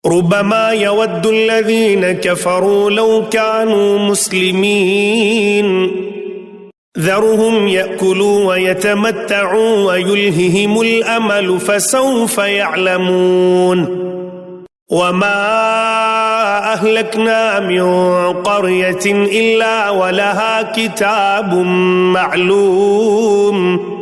ربما يود الذين كفروا لو كانوا مسلمين ذرهم يأكلوا ويتمتعوا ويلههم الأمل فسوف يعلمون وما أهلكنا من قرية إلا ولها كتاب معلوم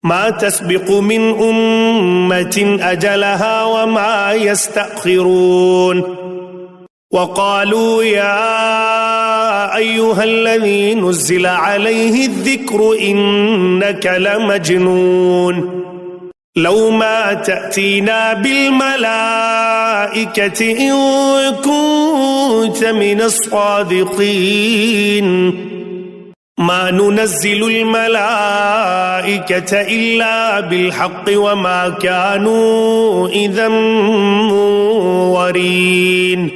ما تسبق من أمة أجلها وما يستأخرون وقالوا يا أيها الذي نزل عليه الذكر إنك لمجنون لو ما تأتينا بالملائكة إن كنت من الصادقين ما ننزل الملائكة إلا بالحق وما كانوا إذا منظرين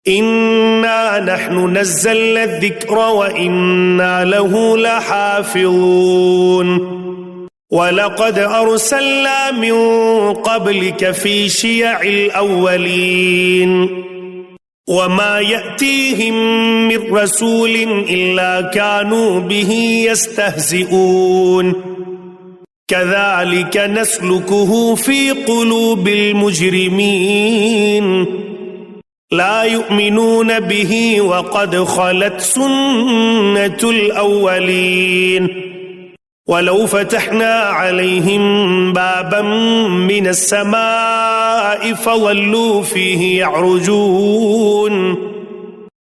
إنا نحن نزلنا الذكر وإنا له لحافظون ولقد أرسلنا من قبلك في شيع الأولين وما يأتيهم من رسول إلا كانوا به يستهزئون كذلك نسلكه في قلوب المجرمين لا يؤمنون به وقد خلت سنة الأولين ولو فتحنا عليهم بابا من السماء فظلوا فيه يعرجون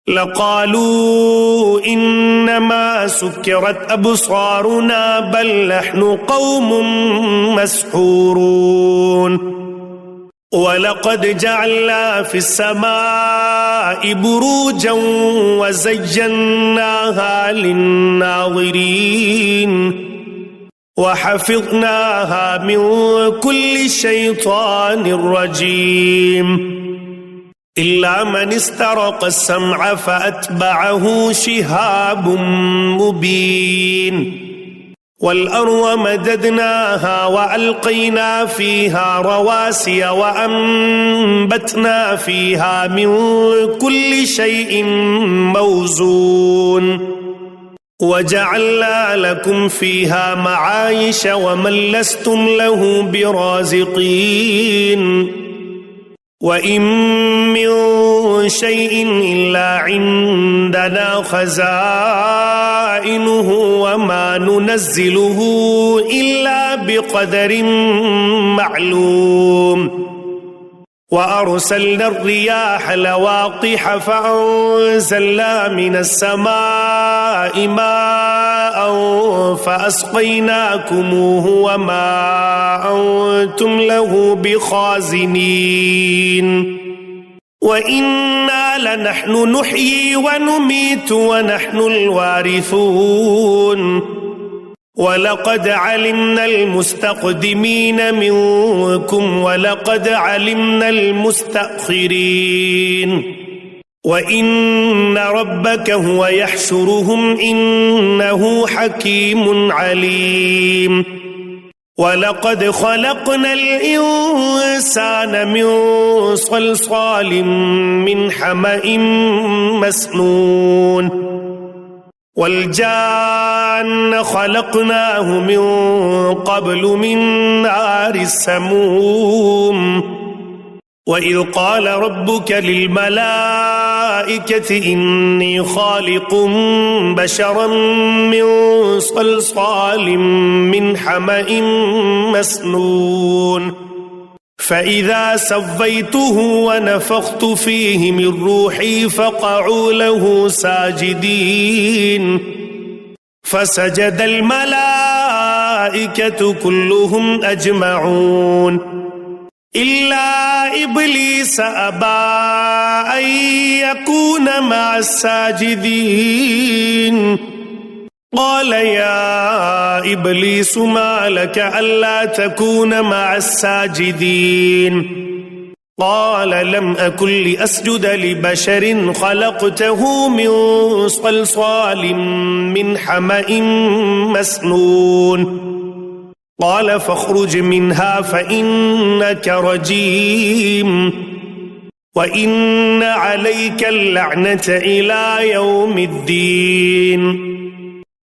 لقالوا إنما سكرت أبصارنا بل نحن قوم مسحورون ولقد جعلنا في السماء بروجا وزيناها للناظرين وحفظناها من كل شيطان رجيم إلا من استرق السمع فأتبعه شهاب مبين والأرض مددناها وألقينا فيها رواسي وأنبتنا فيها من كل شيء موزون وجعلنا لكم فيها معايش ومن لستم له برازقين وإن من شيء إلا عندنا خزائنه وما ننزله إلا بقدر معلوم وأرسلنا الرياح لواقح فأنزلنا من السماء ماء فأسقيناكموه وما أنتم له بخازنين وإنا لنحن نحيي ونميت ونحن الوارثون ولقد علمنا المستقدمين منكم ولقد علمنا المستأخرين وإن ربك هو يحشرهم إنه حكيم عليم ولقد خلقنا الإنسان من صلصال من حمأ مسنون والجان خلقناه من قبل من نار السموم وإذ قال ربك للملائكة إني خالق بشرا من صلصال من حمأ مسنون فإذا سويته ونفخت فيه من روحي فقعوا له ساجدين فسجد الملائكة كلهم أجمعون إلا إبليس أبى أن يكون مع الساجدين قال يا إبليس ما لك ألا تكون مع الساجدين قال لم أكن لأسجد لبشر خلقته من صلصال من حمأ مسنون قال فاخرج منها فإنك رجيم وإن عليك اللعنة إلى يوم الدين.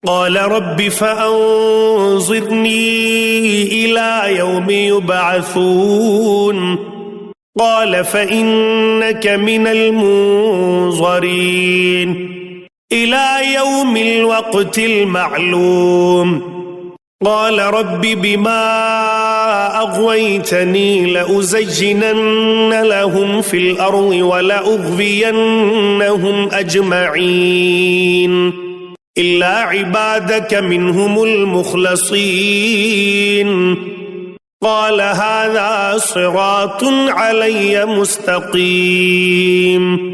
قال رب فأنظرني إلى يوم يبعثون. قال فإنك من المنظرين إلى يوم الوقت المعلوم. قال رب بما أغويتني لأزينن لهم في الأرض ولأغوينهم أجمعين إلا عبادك منهم المخلصين. قال هذا صراط علي مستقيم.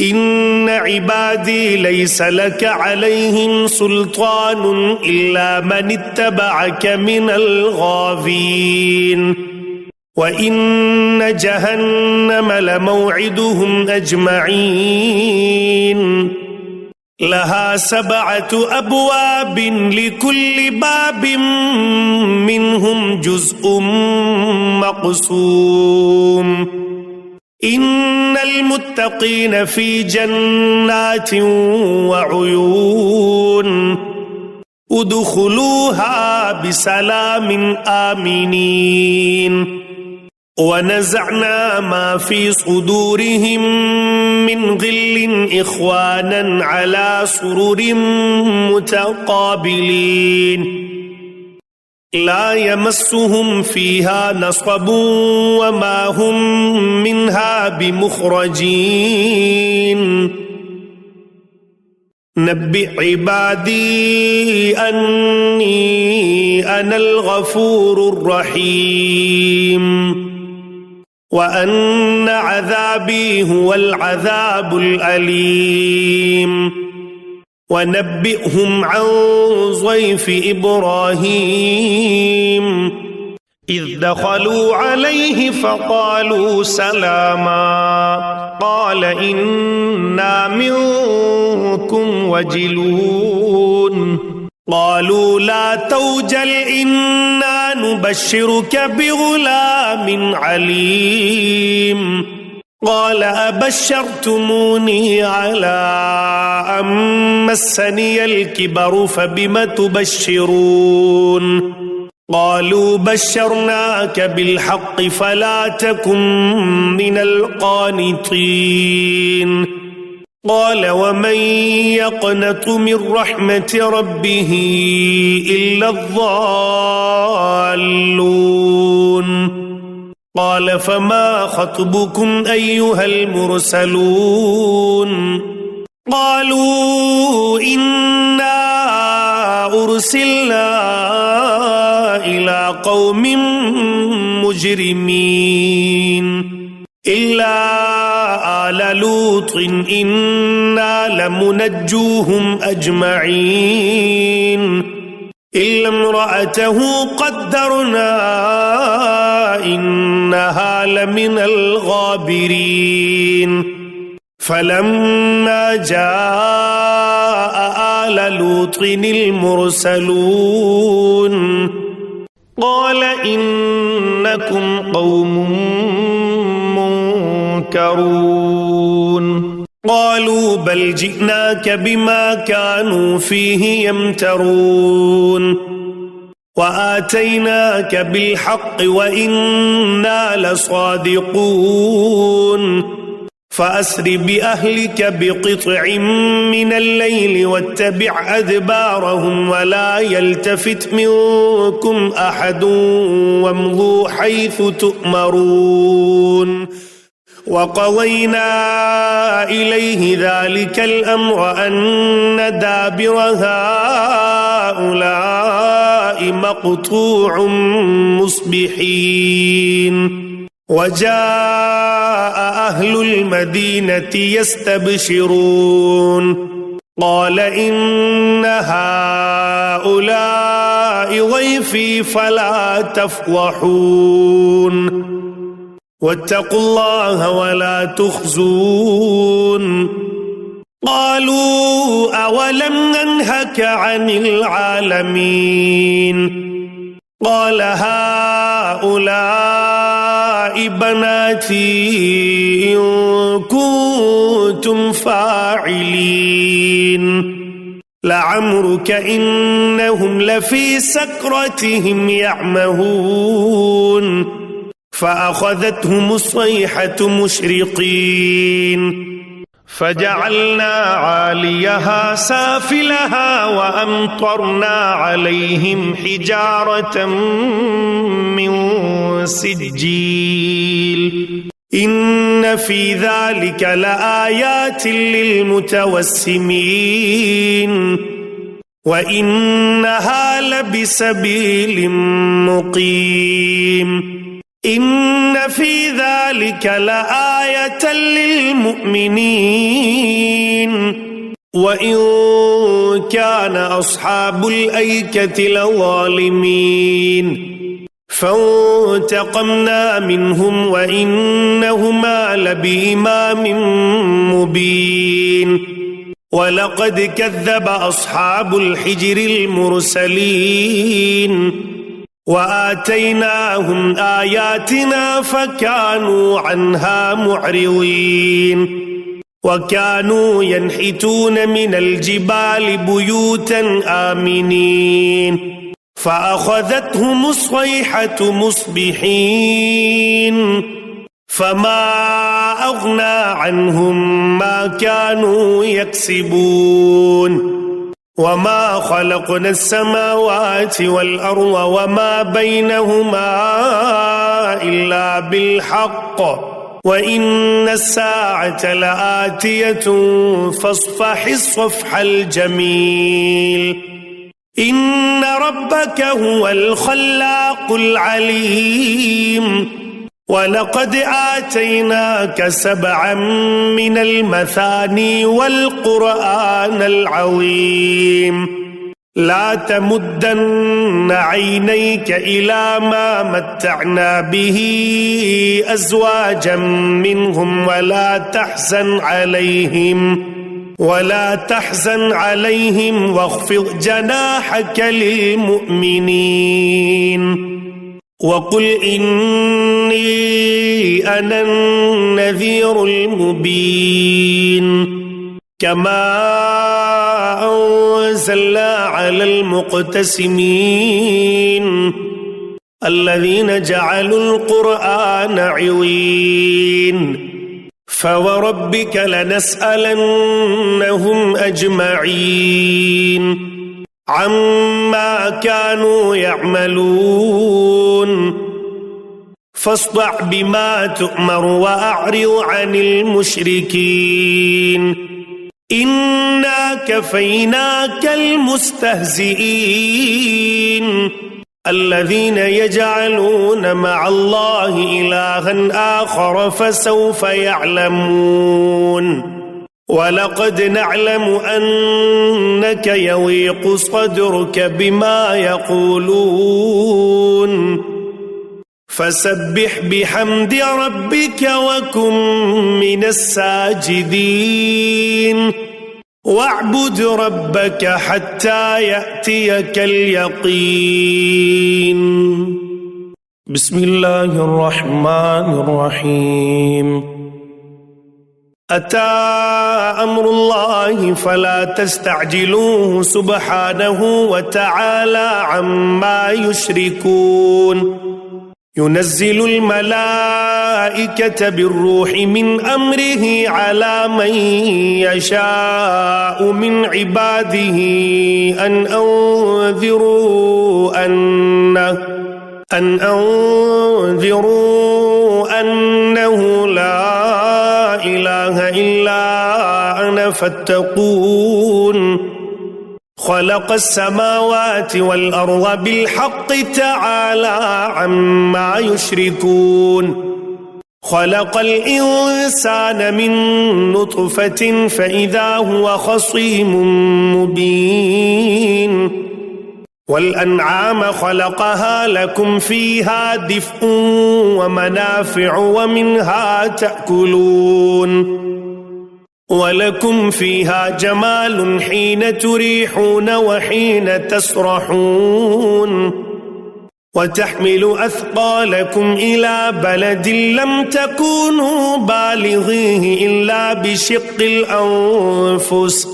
إن عبادي ليس لك عليهم سلطان إلا من اتبعك من الغاوين. وإن جهنم لموعدهم أجمعين لها 7 أبواب لكل باب منهم جزء مقسوم. إن المتقين في جنات وعيون ادخلوها بسلام آمنين. ونزعنا ما في صدورهم من غل إخوانا على سرر متقابلين لا يمسهم فيها نصب وما هم منها بمخرجين. نبئ عبادي أني أنا الغفور الرحيم وأن عذابي هو العذاب الأليم. ونبئهم عن ضيف إبراهيم إذ دخلوا عليه فقالوا سلاما قال إنا منكم وجلون. قالوا لا توجل إنا نبشرك بغلام عليم. قال أبشرتموني على أن مسني الكبر فبم تبشرون. قالوا بشرناك بالحق فلا تكن من القانطين. قال ومن يقنط من رحمة ربه إلا الضالون. قال فما خطبكم أيها المرسلون. قالوا إنا أرسلنا إلى قوم مجرمين إلا آل لوط إنا لمنجوهم أجمعين إلا امرأته قدرنا إنها لمن الغابرين. فلما جاء آل لوط المرسلون قال إنكم قوم منكرون. قالوا بل جئناك بما كانوا فيه يمترون وآتيناك بالحق وإنا لصادقون. فأسر بأهلك بقطع من الليل واتبع أدبارهم ولا يلتفت منكم أحد وامضوا حيث تؤمرون. وقضينا إليه ذلك الأمر أن دابر هؤلاء مقطوع مصبحين. وجاء أهل المدينة يستبشرون قال إن هؤلاء ضيفي فلا تفضحون واتقوا الله ولا تخزون. قالوا أولم ننهك عن العالمين. قال هؤلاء بناتي إن كنتم فاعلين لعمرك إنهم لفي سكرتهم يعمهون فأخذتهم الصيحة مشرقين فجعلنا عاليها سافلها وأمطرنا عليهم حجارة من سجيل إن في ذلك لآيات للمتوسمين وإنها لبسبيل مقيم إن في ذلك لآية للمؤمنين وإن كان أصحاب الأيكة لظالمين فانتقمنا منهم وإنهما لبإمام مبين ولقد كذب أصحاب الحجر المرسلين وآتيناهم آياتنا فكانوا عنها معرضين وكانوا ينحتون من الجبال بيوتا آمنين فأخذتهم الصيحة مصبحين فما أغنى عنهم ما كانوا يكسبون وما خلقنا السماوات والأرض وما بينهما إلا بالحق وإن الساعة لآتية فاصفح الصفح الجميل إن ربك هو الخلاق العليم ولقد آتيناك 7 من المثاني والقرآن العظيم لا تمدن عينيك إلى ما متعنا به أزواجا منهم ولا تحزن عليهم واخفض جناحك للمؤمنين وقل إني أنا النذير المبين كما أنزلنا على المقتسمين الذين جعلوا القرآن عضين فوربك لنسألنهم أجمعين عما كانوا يعملون فاصدع بما تؤمر وأعرض عن المشركين إنا كفيناك المستهزئين الذين يجعلون مع الله إلها آخر فسوف يعلمون ولقد نعلم أنك يضيق صدرك بما يقولون فسبح بحمد ربك وكن من الساجدين واعبد ربك حتى يأتيك اليقين بسم الله الرحمن الرحيم أتى أمر الله فلا تستعجلوه سبحانه وتعالى عما يشركون ينزل الملائكة بالروح من أمره على من يشاء من عباده أن أنذروا أنه لا إله إلا أنا فاتقون خلق السماوات والأرض بالحق تعالى عما يشركون خلق الإنسان من نطفة فإذا هو خصيم مبين والأنعام خلقها لكم فيها دفء ومنافع ومنها تأكلون ولكم فيها جمال حين تريحون وحين تسرحون وتحمل أثقالكم إلى بلد لم تكونوا بالغيه إلا بشق الأنفس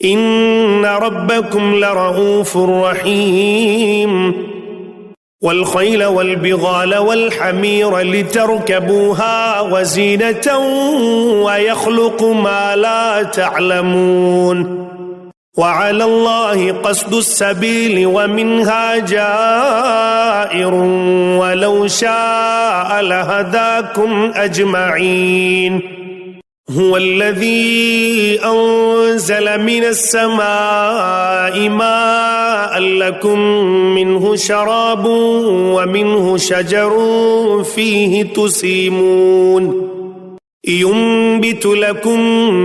إن ربكم لرؤوف رحيم والخيل والبغال والحمير لتركبوها وزينة ويخلق ما لا تعلمون وعلى الله قصد السبيل ومنها جائر ولو شاء لهداكم أجمعين هو الذي أنزل من السماء ماء لكم منه شراب ومنه شجر فيه تسيمون ينبت لكم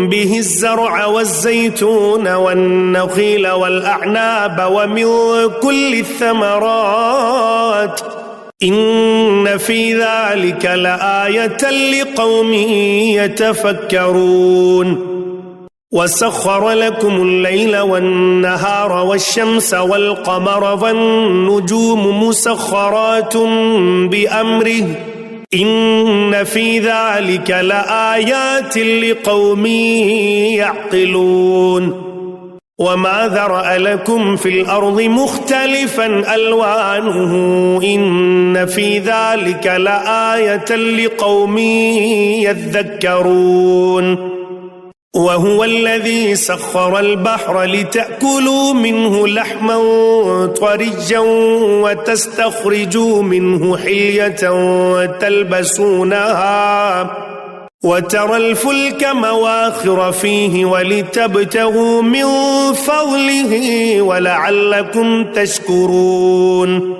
به الزرع والزيتون والنخيل والأعناب ومن كل الثمرات إن في ذلك لآية لقوم يتفكرون وسخر لكم الليل والنهار والشمس والقمر والنجوم مسخرات بأمره إن في ذلك لآيات لقوم يعقلون وما ذرأ لكم في الأرض مختلفا ألوانه إن في ذلك لآية لقوم يذكرون وهو الذي سخر البحر لتأكلوا منه لحما طريا وتستخرجوا منه حلية تلبسونها وترى الفلك مواخر فيه ولتبتغوا من فضله ولعلكم تشكرون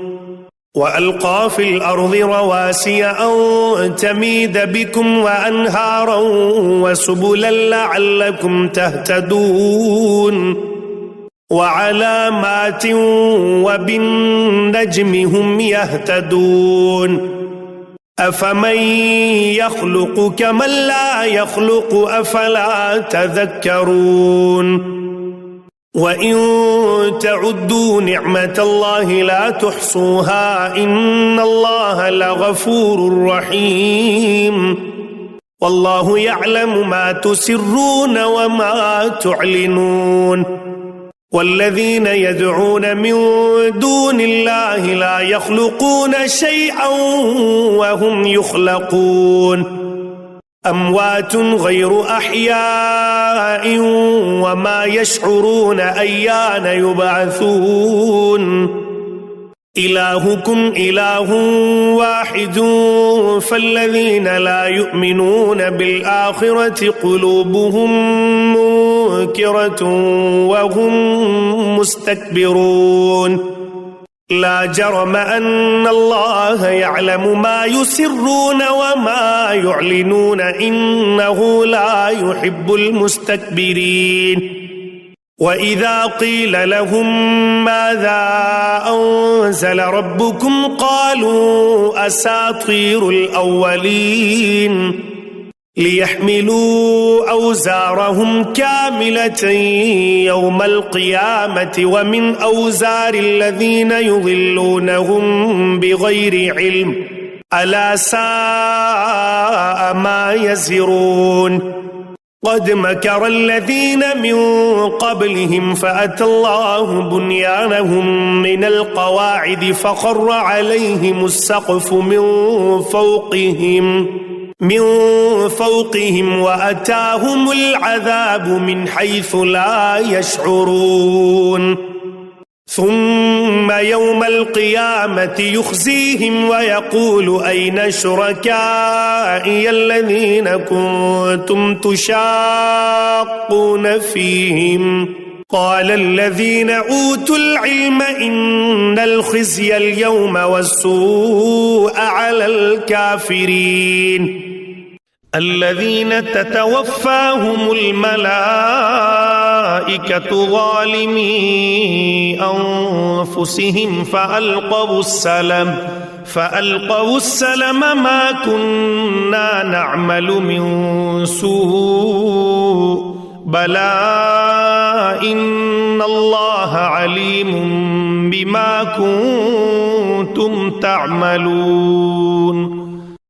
وألقى في الأرض رواسي أن تميد بكم وأنهارا وسبلا لعلكم تهتدون وعلامات وبالنجم هم يهتدون أفمن يخلق كمن لا يخلق أفلا تذكرون وإن تعدوا نعمة الله لا تحصوها إن الله لغفور رحيم والله يعلم ما تسرون وما تعلنون والذين يدعون من دون الله لا يخلقون شيئا وهم يخلقون أموات غير أحياء وما يشعرون أيان يبعثون إلهكم إله واحد فالذين لا يؤمنون بالآخرة قلوبهم منكرة وهم مستكبرون لا جرم أن الله يعلم ما يسرون وما يعلنون إنه لا يحب المستكبرين وإذا قيل لهم ماذا أنزل ربكم قالوا أساطير الأولين ليحملوا أوزارهم كاملة يوم القيامة ومن أوزار الذين يضلونهم بغير علم ألا ساء ما يزرون قد مكر الذين من قبلهم فأتى الله بنيانهم من القواعد فخر عليهم السقف من فوقهم وأتاهم العذاب من حيث لا يشعرون ثم يوم القيامة يخزيهم ويقول أين شركائي الذين كنتم تشاقون فيهم قال الذين أوتوا العلم إن الخزي اليوم والسوء على الكافرين الذين تتوفاهم الملائكة ظالمي أنفسهم فألقوا السلم ما كنا نعمل من سوء بلى إن الله عليم بما كنتم كنتم تعملون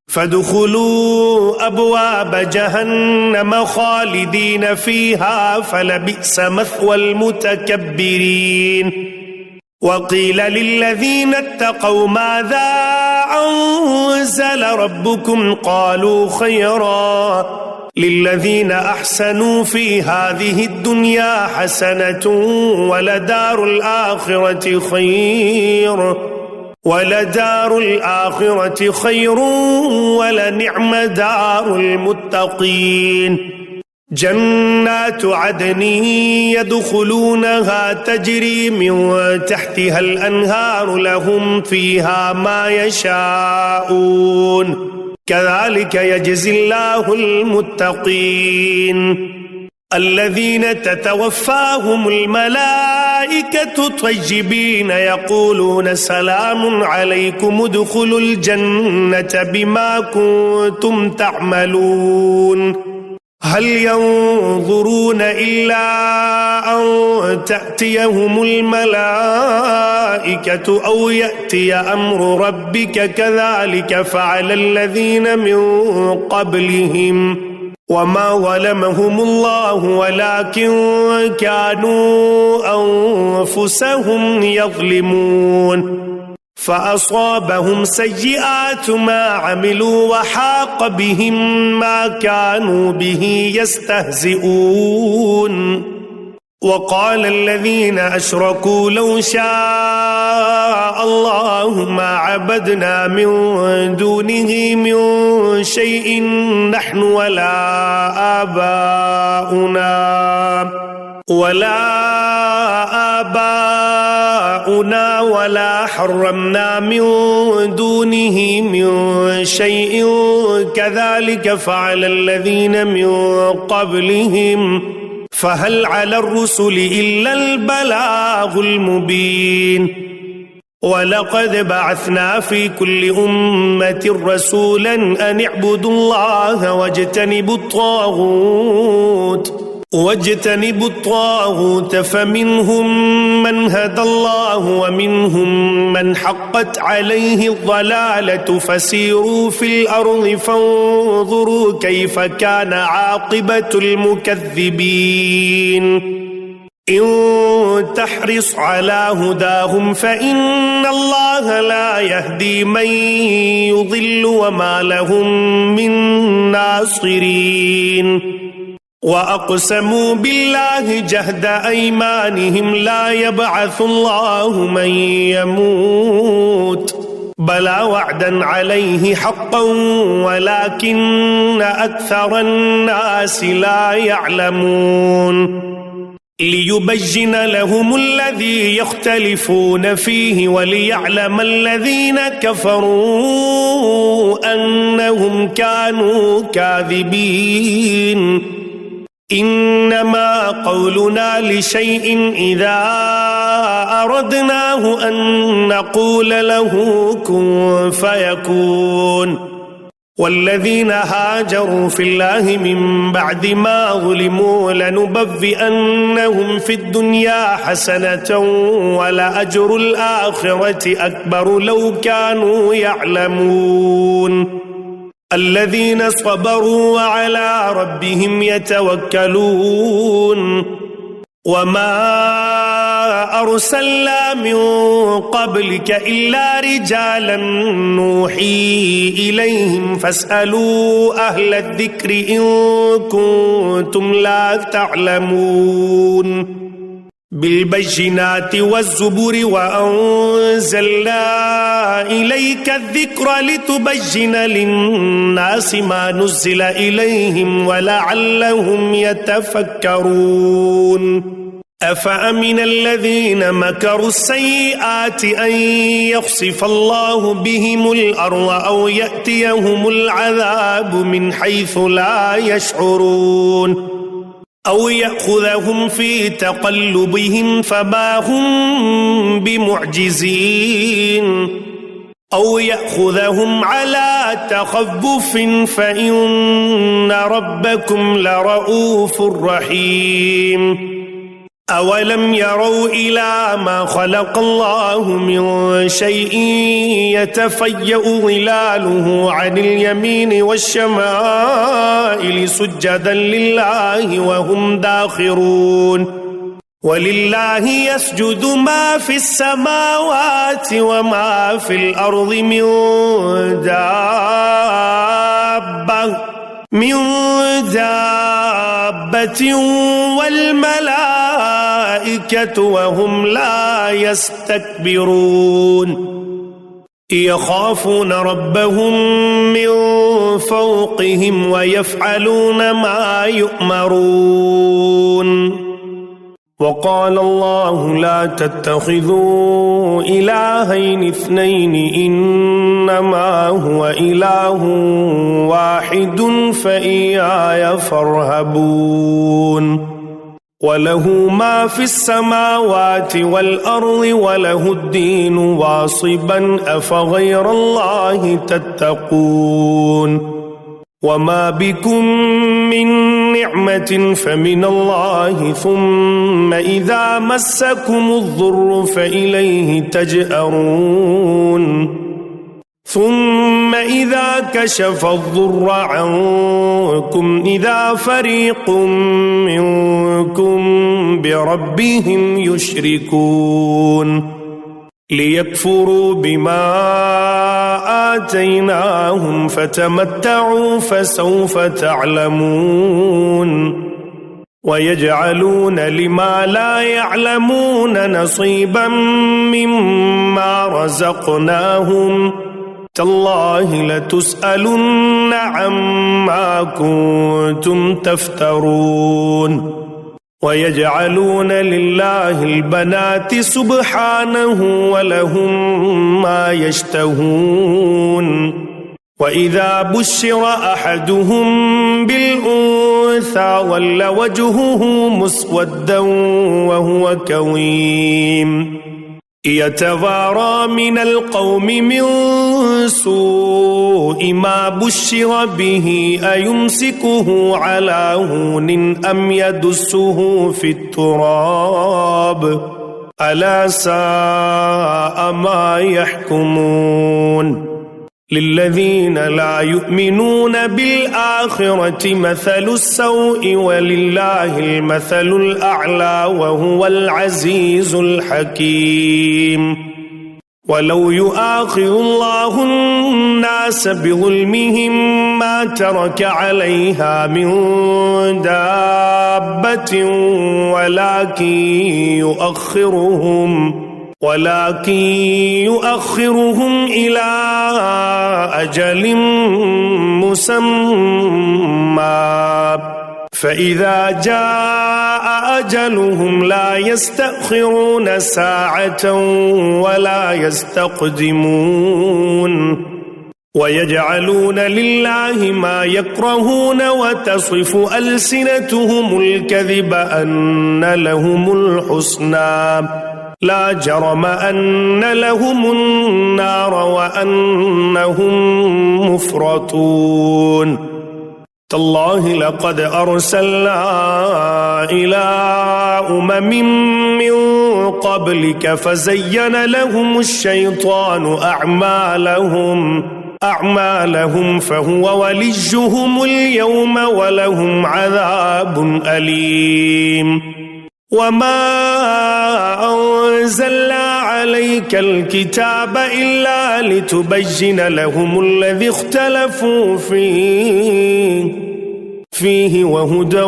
فادخلوا أبواب جهنم خالدين فيها فلبئس مثوى المتكبرين وقيل للذين اتقوا ماذا أنزل ربكم قالوا خيرا للذين أحسنوا في هذه الدنيا حسنة ولدار الآخرة خير ولنعم دار المتقين جنات عدن يدخلونها تجري من تحتها الأنهار لهم فيها ما يشاءون كذلك يجزي الله المتقين الذين تتوفاهم الملائكة طيبين يقولون سلام عليكم ادخلوا الجنة بما كنتم تعملون هل ينظرون إلا أن تأتيهم الملائكة أو يأتي أمر ربك كذلك فعل الذين من قبلهم وما ظلمهم الله ولكن كانوا أنفسهم يظلمون فأصابهم سيئات ما عملوا وحاق بهم ما كانوا به يستهزئون وقال الذين أشركوا لو شاء الله ما عبدنا من دونه من شيء نحن ولا آباؤنا ولا حرمنا من دونه من شيء كذلك فعل الذين من قبلهم فهل على الرسل إلا البلاغ المبين ولقد بعثنا في كل أمة رسولا أن اعبدوا الله واجتنبوا الطاغوت فمنهم من هدى الله ومنهم من حقت عليه الضلالة فسيروا في الأرض فانظروا كيف كان عاقبة المكذبين إن تحرص على هداهم فإن الله لا يهدي من يضل وما لهم من ناصرين وأقسموا بالله جهد أيمانهم لا يبعث الله من يموت بلى وعدا عليه حقا ولكن أكثر الناس لا يعلمون ليبين لهم الذي يختلفون فيه وليعلم الذين كفروا أنهم كانوا كاذبين إنما قولنا لشيء إذا أردناه أن نقول له كن فيكون والذين هاجروا في الله من بعد ما ظلموا لنبوئنهم في الدنيا حسنة ولأجر الآخرة أكبر لو كانوا يعلمون الذين صبروا وعلى ربهم يتوكلون وما أرسلنا من قبلك إلا رجالا نوحي إليهم فاسألوا أهل الذكر إن كنتم لا تعلمون بالبينات والزبر وأنزلنا إليك الذكر لتبين للناس ما نزل إليهم ولعلهم يتفكرون أفأمن الذين مكروا السيئات أن يخسف الله بهم الأرض أو يأتيهم العذاب من حيث لا يشعرون أو يأخذهم في تقلبهم فما هم بمعجزين أو يأخذهم على تخوف فإن ربكم لرؤوف رحيم أولم يروا إلى ما خلق الله من شيء يتفيأ ظلاله عن اليمين والشمائل سجدا لله وهم داخرون ولله يسجد ما في السماوات وما في الأرض من دابة والملائكة وهم لا يستكبرون يخافون ربهم من فوقهم ويفعلون ما يؤمرون وقال الله لا تتخذوا إلهين اثنين إنما هو إله واحد فإياي فارهبون وله ما في السماوات والأرض وله الدين واصبا أفغير الله تتقون وما بكم من نعمة فمن الله ثم إذا مسكم الضر فإليه تجأرون ثم إذا كشف الضر عنكم إذا فريق منكم بربهم يشركون ليكفروا بما آتيناهم فتمتعوا فسوف تعلمون ويجعلون لما لا يعلمون نصيبا مما رزقناهم تالله لتسألن عما كنتم تفترون ويجعلون لله البنات سبحانه ولهم ما يشتهون وإذا بشر أحدهم بالأنثى ظل وجهه مسودا وهو كظيم يتوارى من القوم من سوء ما بشر به أيمسكه على هون أم يدسه في التراب ألا ساء ما يحكمون للذين لا يؤمنون بالآخرة مثل السوء ولله المثل الأعلى وهو العزيز الحكيم ولو يؤاخذ الله الناس بظلمهم ما ترك عليها من دابة ولكن يؤخرهم إلى أجل مسمى فإذا جاء أجلهم لا يستأخرون ساعة ولا يستقدمون ويجعلون لله ما يكرهون وتصف ألسنتهم الكذب أن لهم الحسنى لا جرم أن لهم النار وأنهم مفرطون تالله لقد أرسلنا إلى من قبلك فزين لهم الشيطان أعمالهم فهو وليهم اليوم ولهم عذاب أليم وما أنزلنا عليك الكتاب إلا لتبين لهم الذي اختلفوا فيه وهدى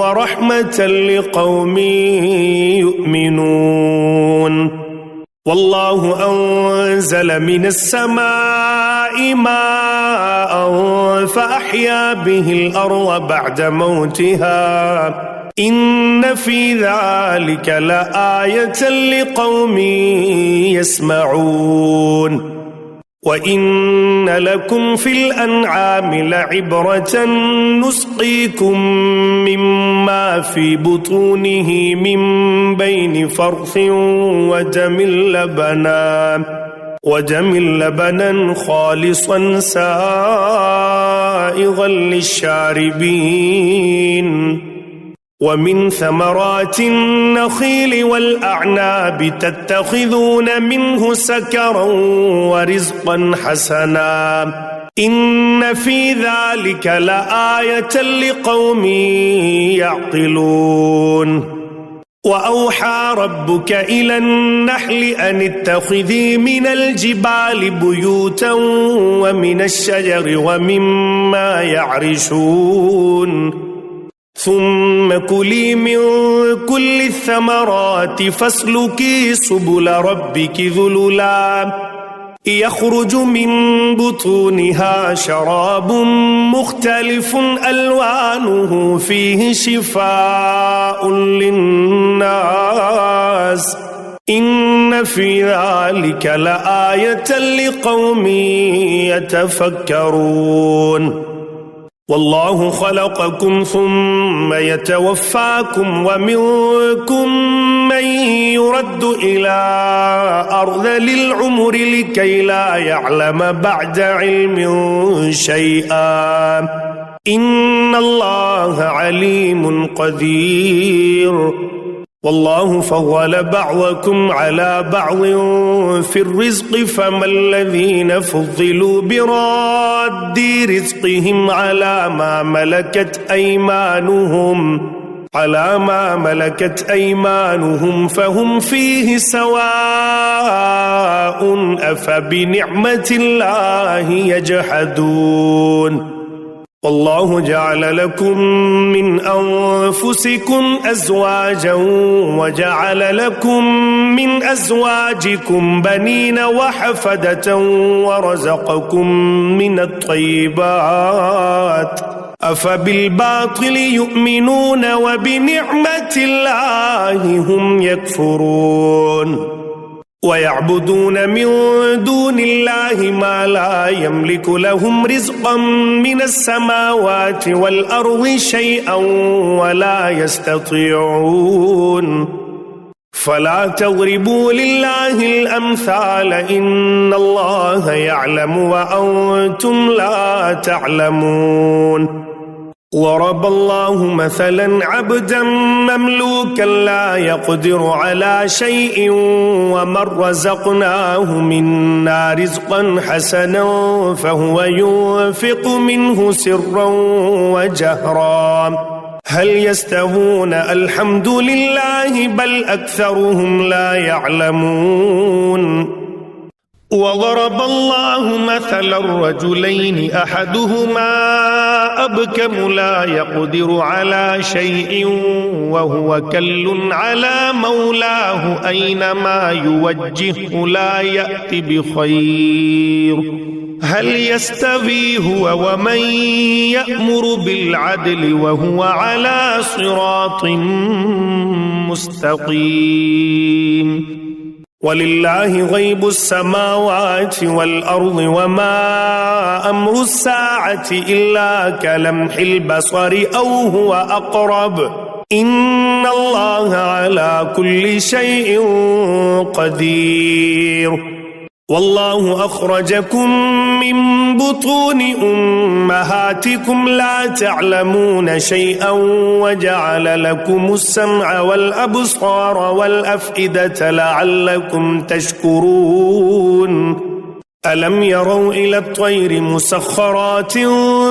ورحمة لقوم يؤمنون والله أنزل من السماء ماء فأحيا به الأرض بعد موتها إن في ذلك لآية لقوم يسمعون وإن لكم في الأنعام لعبرة نسقيكم مما في بطونه من بين فرث ودم لبنا خالصا سائغا للشاربين ومن ثمرات النخيل والأعناب تتخذون منه سكرا ورزقا حسنا إن في ذلك لآية لقوم يعقلون وأوحى ربك إلى النحل أن اتخذي من الجبال بيوتا ومن الشجر ومما يعرشون ثم كلي من كل الثمرات فاسلكي سبل ربك ذللا يخرج من بطونها شراب مختلف ألوانه فيه شفاء للناس إن في ذلك لآية لقوم يتفكرون والله خلقكم ثم يتوفاكم ومنكم من يرد إلى أرذل العمر لكي لا يعلم بعد علم شيئا إن الله عليم قدير والله فضل بعضكم على بعض في الرزق فما الذين فضلوا براد رزقهم على ما ملكت أيمانهم فهم فيه سواء أفبنعمة الله يجحدون والله جعل لكم من أنفسكم أزواجا وجعل لكم من أزواجكم بنين وحفدة ورزقكم من الطيبات أفبالباطل يؤمنون وبنعمة الله هم يكفرون ويعبدون من دون الله ما لا يملك لهم رزقا من السماوات والأرض شيئا ولا يستطيعون فلا تضربوا لله الأمثال إن الله يعلم وأنتم لا تعلمون ضرب الله مثلا عبدا مملوكا لا يقدر على شيء ومن رزقناه منا رزقا حسنا فهو ينفق منه سرا وجهرا هل يستوون الحمد لله بل أكثرهم لا يعلمون وضرب الله مثلا رجلين أحدهما أبكم لا يقدر على شيء وهو كل على مولاه أينما يوجهه لا يأتي بخير هل يستوي هو ومن يأمر بالعدل وهو على صراط مستقيم ولله غيب السماوات والأرض وما أمر الساعة إلا كلمح البصر أو هو أقرب إن الله على كل شيء قدير والله أخرجكم من بطون أمهاتكم لا تعلمون شيئا وجعل لكم السمع والأبصار والأفئدة لعلكم تشكرون ألم يروا إلى الطير مسخرات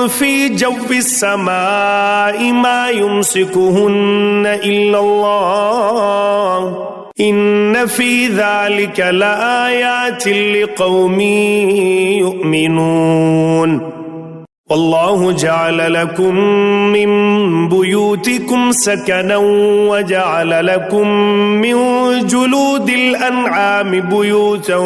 في جو السماء ما يمسكهن إلا الله إن في ذلك لآيات لقوم يؤمنون والله جعل لكم من بيوتكم سكنا وجعل لكم من جلود الأنعام بيوتا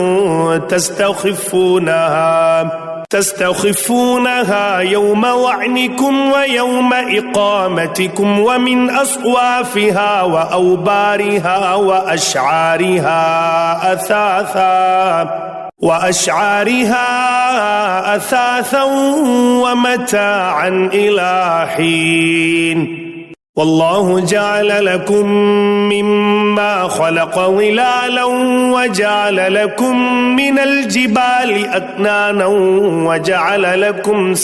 تستخفونها يوم وعنكم ويوم إقامتكم ومن أصوافها وأوبارها وأشعارها أثاثا ومتاعا إلى حين والله جعل لكم مما خلق ظلالا وجعل لكم من الجبال أكنانا وجعل لكم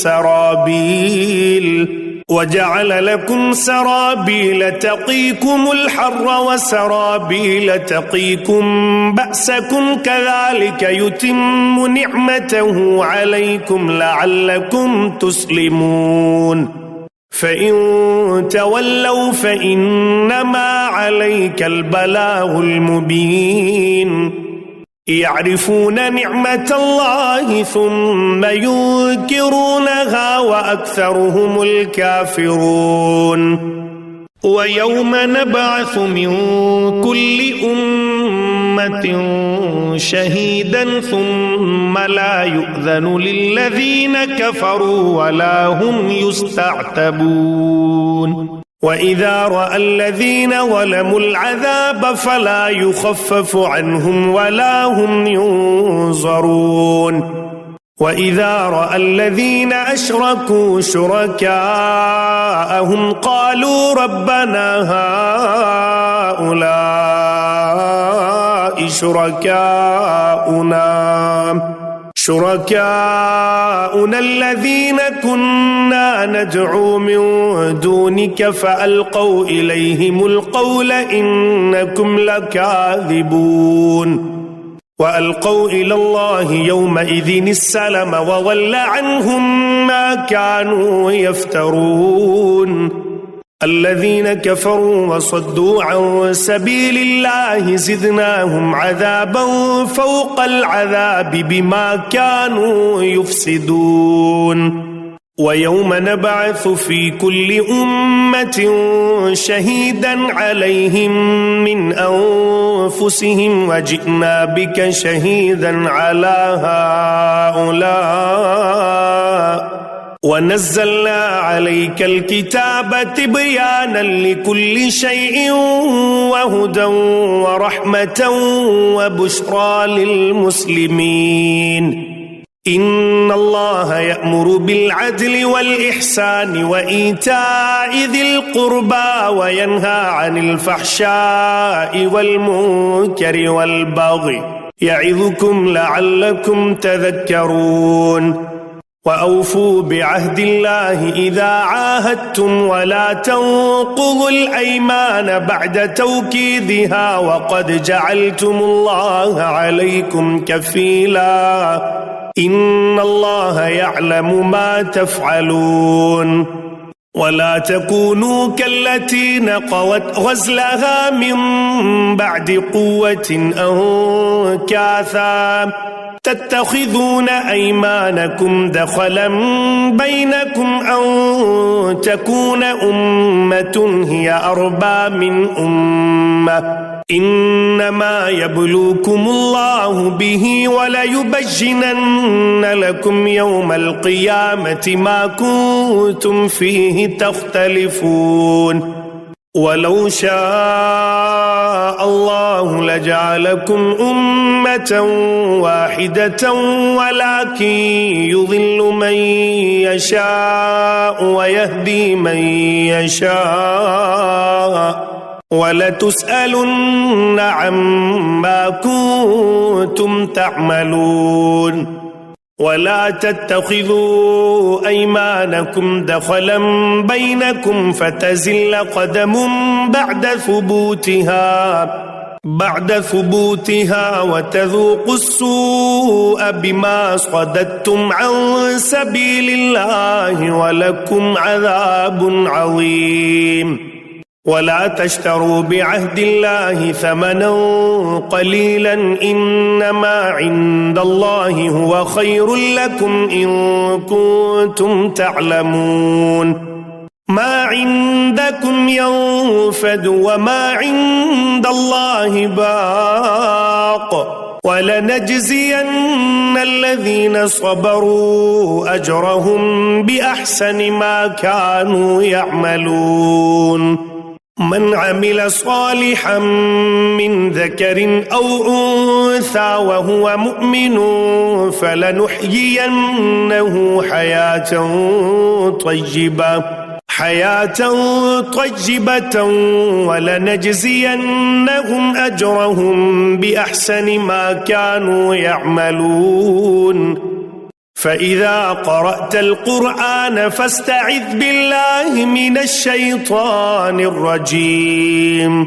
وجعل لكم سرابيل تقيكم الحر وسرابيل تقيكم بأسكم كذلك يتم نعمته عليكم لعلكم تسلمون فإن تولوا فإنما عليك البلاغ المبين يعرفون نعمة الله ثم ينكرونها وأكثرهم الكافرون ويوم نبعث من كل أمة شهيدا ثم لا يؤذن للذين كفروا ولا هم يستعتبون وإذا رأى الذين ظلموا العذاب فلا يخفف عنهم ولا هم ينظرون وإذا رأى الذين أشركوا شركاءهم قالوا ربنا هؤلاء شركاؤنا الذين كنا ندعو من دونك فألقوا إليهم القول إنكم لكاذبون وألقوا إلى الله يومئذ السلم وضل عنهم ما كانوا يفترون الذين كفروا وصدوا عن سبيل الله زدناهم عذابا فوق العذاب بما كانوا يفسدون ويوم نبعث في كل أمة شهيدا عليهم من أنفسهم وجئنا بك شهيدا على هؤلاء ونزلنا عليك الكتاب تبيانا لكل شيء وهدى ورحمة وبشرى للمسلمين إن الله يأمر بالعدل والإحسان وإيتاء ذي القربى وينهى عن الفحشاء والمنكر والبغي يعظكم لعلكم تذكرون وأوفوا بعهد الله إذا عاهدتم ولا تنقضوا الأيمان بعد توكيدها وقد جعلتم الله عليكم كفيلا إن الله يعلم ما تفعلون ولا تكونوا كالتي نقضت غزلها من بعد قوة أنكاثا تتخذون أيمانكم دخلا بينكم أن تكون أمة هي أربى من أمة إنما يبلوكم الله به وليبجنن لكم يوم القيامة ما كنتم فيه تختلفون ولو شاء الله لجعلكم أمة واحدة ولكن يضل من يشاء ويهدي من يشاء ولتسألن عما كنتم تعملون ولا تتخذوا أيمانكم دخلا بينكم فتزل قدم بعد ثبوتها وتذوقوا السوء بما صددتم عن سبيل الله ولكم عذاب عظيم ولا تشتروا بعهد الله ثمنا قليلا إنما عند الله هو خير لكم إن كنتم تعلمون ما عندكم ينفد وما عند الله باق ولنجزين الذين صبروا أجرهم بأحسن ما كانوا يعملون من عمل صالحا من ذكر أو أنثى وهو مؤمن فلنحيينه حياة طيبة ولنجزينهم أجرهم بأحسن ما كانوا يعملون فإذا قرأت القرآن فاستعذ بالله من الشيطان الرجيم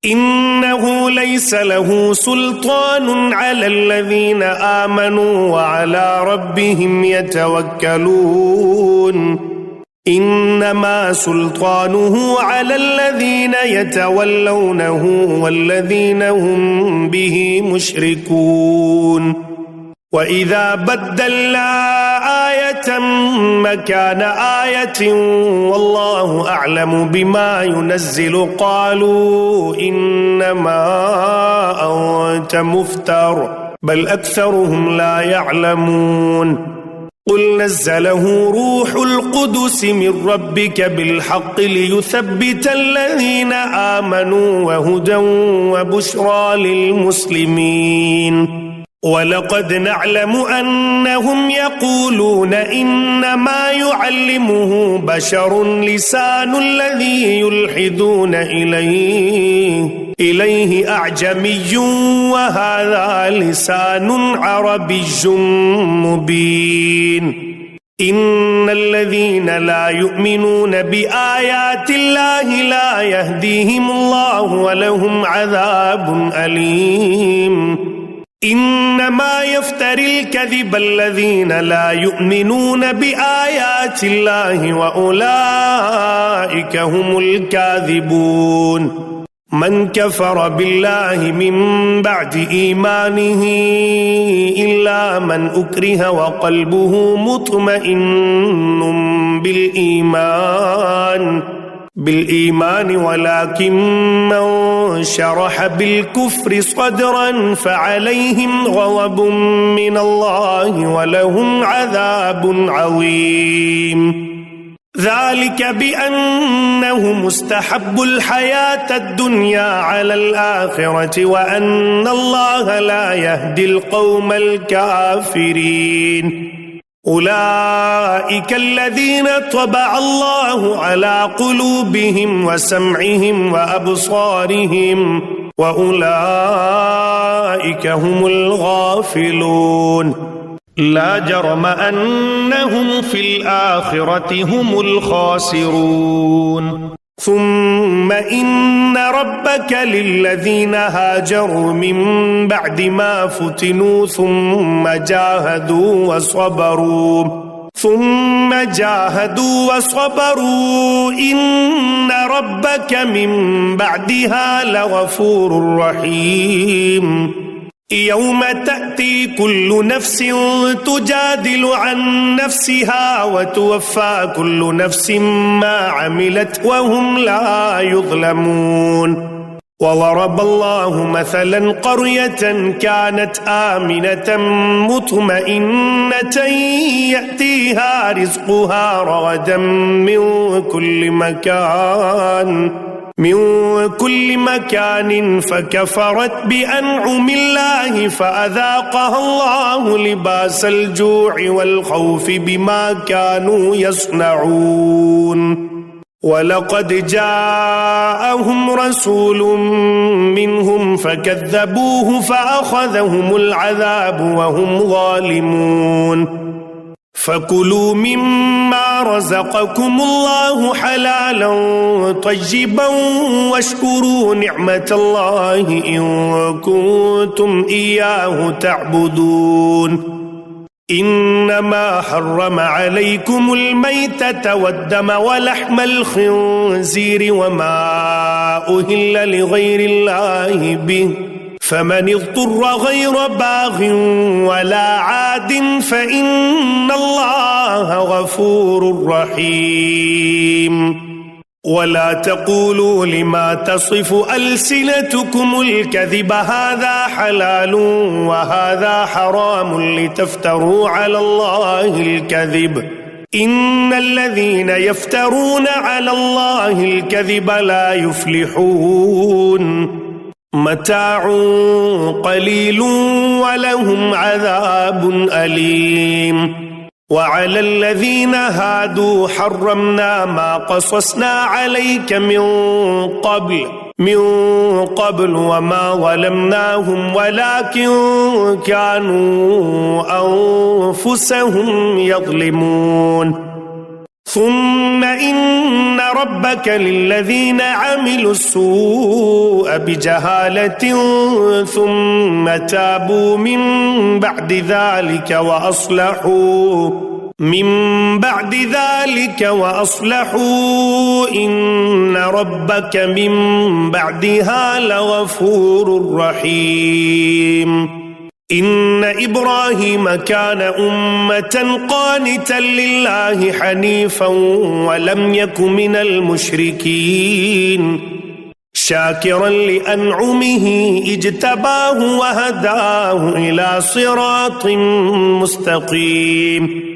إنه ليس له سلطان على الذين آمنوا وعلى ربهم يتوكلون إنما سلطانه على الذين يتولونه والذين هم به مشركون وإذا بدلنا آية مكان آية والله أعلم بما ينزل قالوا إنما أنت مفتر بل أكثرهم لا يعلمون قل نزله روح القدس من ربك بالحق ليثبت الذين آمنوا وهدى وبشرى للمسلمين ولقد نعلم أنهم يقولون إنما يعلمه بشر لسان الذي يلحدون إليه أعجمي وهذا لسان عربي مبين إن الذين لا يؤمنون بآيات الله لا يهديهم الله ولهم عذاب أليم إنما يفتري الكذب الذين لا يؤمنون بآيات الله وأولئك هم الكاذبون من كفر بالله من بعد إيمانه إلا من أكره وقلبه مطمئن بالإيمان ولكن من شرح بالكفر صدرا فعليهم غضب من الله ولهم عذاب عظيم ذلك بأنه مستحب الحياة الدنيا على الآخرة وأن الله لا يهدي القوم الكافرين أولئك الذين طبع الله على قلوبهم وسمعهم وأبصارهم وأولئك هم الغافلون لا جرم أنهم في الآخرة هم الخاسرون ثم إن ربك للذين هاجروا من بعد ما فتنوا ثم جاهدوا وصبروا إن ربك من بعدها لغفور رحيم يوم تأتي كل نفس تجادل عن نفسها وتوفى كل نفس ما عملت وهم لا يظلمون وضرب الله مثلا قرية كانت آمنة مطمئنة يأتيها رزقها رغدا من كل مكان فكفرت بأنعم الله فأذاقها الله لباس الجوع والخوف بما كانوا يصنعون ولقد جاءهم رسول منهم فكذبوه فأخذهم العذاب وهم ظالمون فكلوا مما رزقكم الله حلالا طيبا واشكروا نعمة الله إن كنتم إياه تعبدون إنما حرم عليكم الميتة والدم ولحم الخنزير وما أهل لغير الله به فمن اضطر غير باغ ولا عاد فإن الله غفور رحيم ولا تقولوا لما تصف ألسنتكم الكذب هذا حلال وهذا حرام لتفتروا على الله الكذب إن الذين يفترون على الله الكذب لا يفلحون متاع قليل ولهم عذاب أليم وعلى الذين هادوا حرمنا ما قصصنا عليك من قبل وما ظلمناهم ولكن كانوا أنفسهم يظلمون ثم إن ربك للذين عملوا السوء بجهالة ثم تابوا من بعد ذلك وأصلحوا إن ربك من بعدها لغفور رحيم إن إبراهيم كان أمة قانتا لله حنيفا ولم يك من المشركين شاكرا لأنعمه اجتباه وهداه إلى صراط مستقيم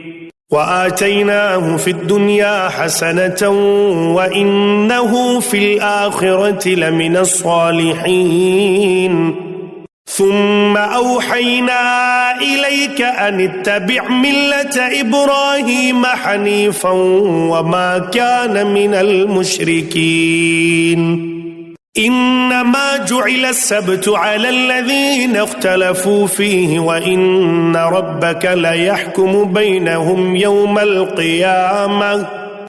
وآتيناه في الدنيا حسنة وإنه في الآخرة لمن الصالحين ثم أوحينا إليك أن اتبع ملة إبراهيم حنيفا وما كان من المشركين إنما جعل السبت على الذين اختلفوا فيه وإن ربك ليحكم بينهم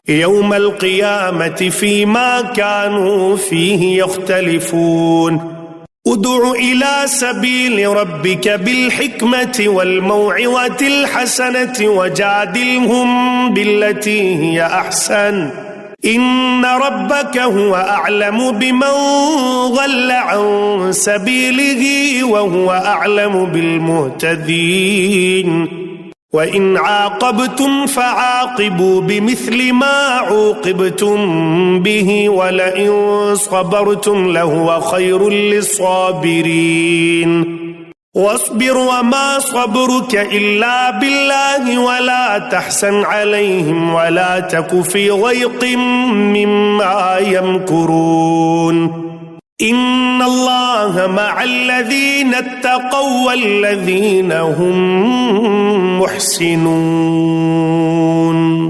يوم القيامة فيما كانوا فيه يختلفون ادع إلى سبيل ربك بالحكمة والموعظة الحسنة وجادلهم بالتي هي أحسن إن ربك هو أعلم بمن ضل عن سبيله وهو أعلم بالمهتدين وإن عاقبتم فعاقبوا بمثل ما عوقبتم به ولئن صبرتم لهو خير للصابرين واصبر وما صبرك إلا بالله ولا تحزن عليهم ولا تك في ضيق مما يمكرون إن الله مع الذين اتقوا والذين هم محسنون.